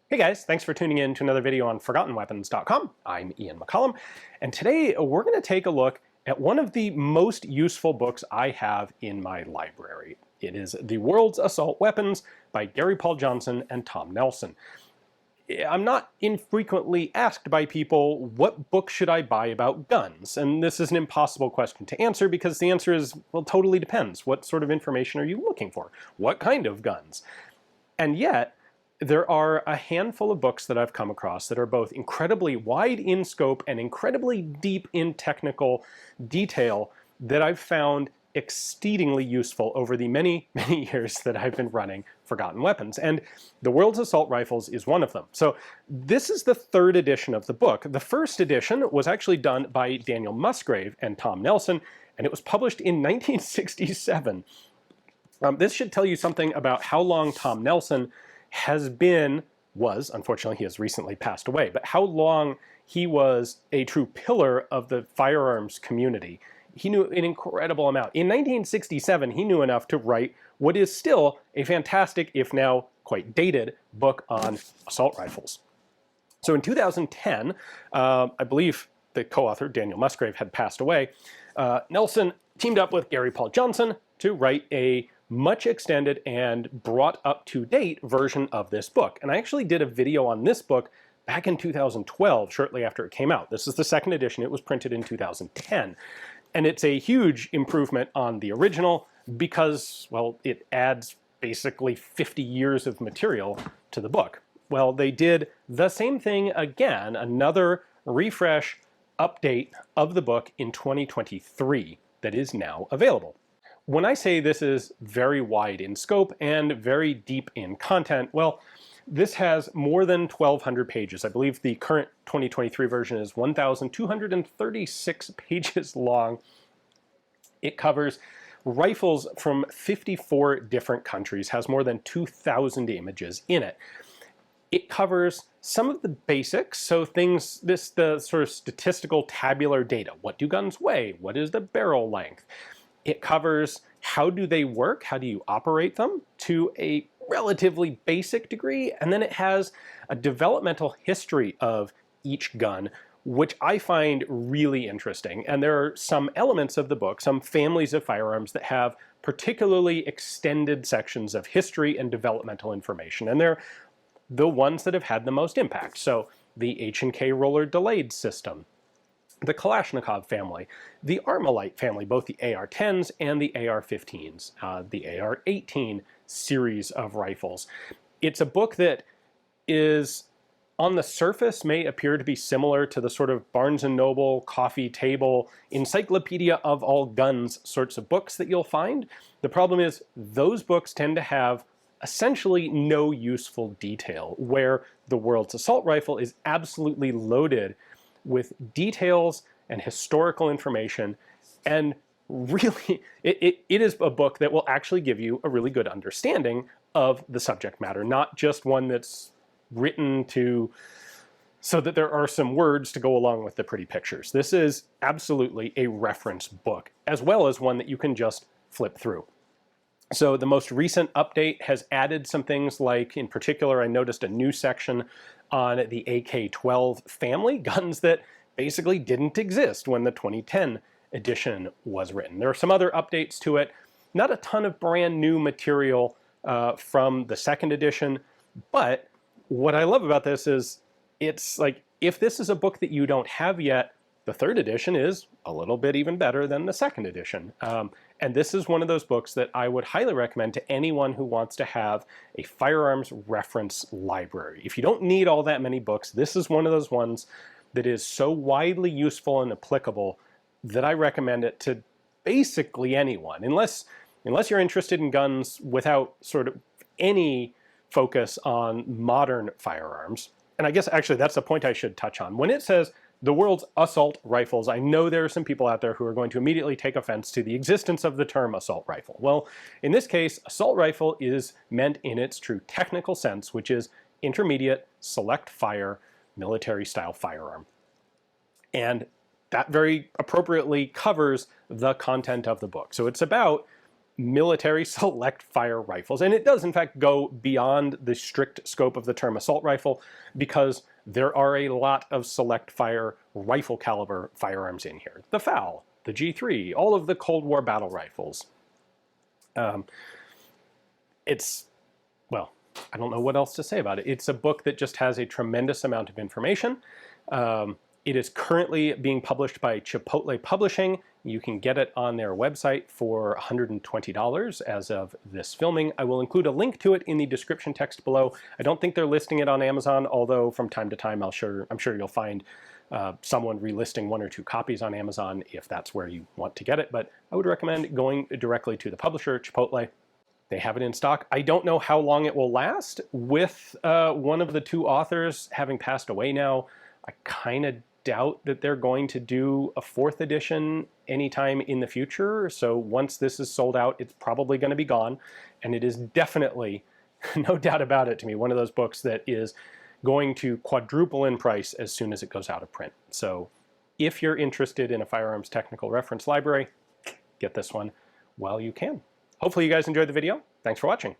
Hey guys, thanks for tuning in to another video on ForgottenWeapons.com. I'm Ian McCollum, and today we're going to take a look at one of the most useful books I have in my library. It is The World's Assault Weapons by Gary Paul Johnson and Tom Nelson. I'm not infrequently asked by people, what book should I buy about guns? And this is an impossible question to answer because the answer is, well, totally depends. What sort of information are you looking for? What kind of guns? And yet, there are a handful of books that I've come across that are both incredibly wide in scope and incredibly deep in technical detail that I've found exceedingly useful over the many, many years that I've been running Forgotten Weapons. And The World's Assault Rifles is one of them. So this is the third edition of the book. The first edition was actually done by Daniel Musgrave and Tom Nelson, and it was published in 1967. This should tell you something about how long Tom Nelson was, unfortunately he has recently passed away, but how long he was a true pillar of the firearms community. He knew an incredible amount. In 1967, he knew enough to write what is still a fantastic, if now quite dated, book on assault rifles. So in 2010, I believe the co-author, Daniel Musgrave, had passed away. Nelson teamed up with Gary Paul Johnson to write a much extended and brought up to date version of this book. And I actually did a video on this book back in 2012, shortly after it came out. This is the second edition. It was printed in 2010. And it's a huge improvement on the original because, well, it adds basically 50 years of material to the book. Well, they did the same thing again, another refresh update of the book in 2023 that is now available. When I say this is very wide in scope and very deep in content, well, this has more than 1,200 pages. I believe the current 2023 version is 1,236 pages long. It covers rifles from 54 different countries, has more than 2,000 images in it. It covers some of the basics, so things, the sort of statistical tabular data. What do guns weigh? What is the barrel length? It covers how do they work, how do you operate them to a relatively basic degree, and then it has a developmental history of each gun, which I find really interesting. And there are some elements of the book, some families of firearms that have particularly extended sections of history and developmental information, and they're the ones that have had the most impact. So the H&K roller delayed system, the Kalashnikov family, the Armalite family, both the AR-10s and the AR-15s, the AR-18 series of rifles. It's a book that is, on the surface, may appear to be similar to the sort of Barnes & Noble, coffee table, encyclopedia of all guns sorts of books that you'll find. The problem is those books tend to have essentially no useful detail, where The World's Assault Rifle is absolutely loaded with details and historical information, and really, it is a book that will actually give you a really good understanding of the subject matter, not just one that's written so that there are some words to go along with the pretty pictures. This is absolutely a reference book, as well as one that you can just flip through. So the most recent update has added some things like, in particular, I noticed a new section on the AK-12 family, guns that basically didn't exist when the 2010 edition was written. There are some other updates to it, not a ton of brand new material from the second edition, but what I love about this is it's like, if this is a book that you don't have yet, the third edition is a little bit even better than the second edition. And this is one of those books that I would highly recommend to anyone who wants to have a firearms reference library. If you don't need all that many books, this is one of those ones that is so widely useful and applicable that I recommend it to basically anyone, unless you're interested in guns without sort of any focus on modern firearms. And I guess actually that's the point I should touch on. When it says The World's Assault Rifles, I know there are some people out there who are going to immediately take offense to the existence of the term assault rifle. Well, in this case, assault rifle is meant in its true technical sense, which is intermediate, select fire, military-style firearm. And that very appropriately covers the content of the book. So it's about military select fire rifles. And it does, in fact, go beyond the strict scope of the term assault rifle, because there are a lot of select fire rifle caliber firearms in here. The FAL, the G3, all of the Cold War battle rifles. Well, I don't know what else to say about it. It's a book that just has a tremendous amount of information. It is currently being published by Chipotle Publishing. You can get it on their website for $120 as of this filming. I will include a link to it in the description text below. I don't think they're listing it on Amazon, although from time to time I'm sure you'll find someone relisting 1 or 2 copies on Amazon if that's where you want to get it. But I would recommend going directly to the publisher, Chipotle. They have it in stock. I don't know how long it will last. With one of the 2 authors having passed away now, I kind of doubt that they're going to do a 4th edition anytime in the future. So once this is sold out, it's probably going to be gone. And it is definitely, no doubt about it to me, one of those books that is going to quadruple in price as soon as it goes out of print. So if you're interested in a firearms technical reference library, get this one while you can. Hopefully you guys enjoyed the video. Thanks for watching.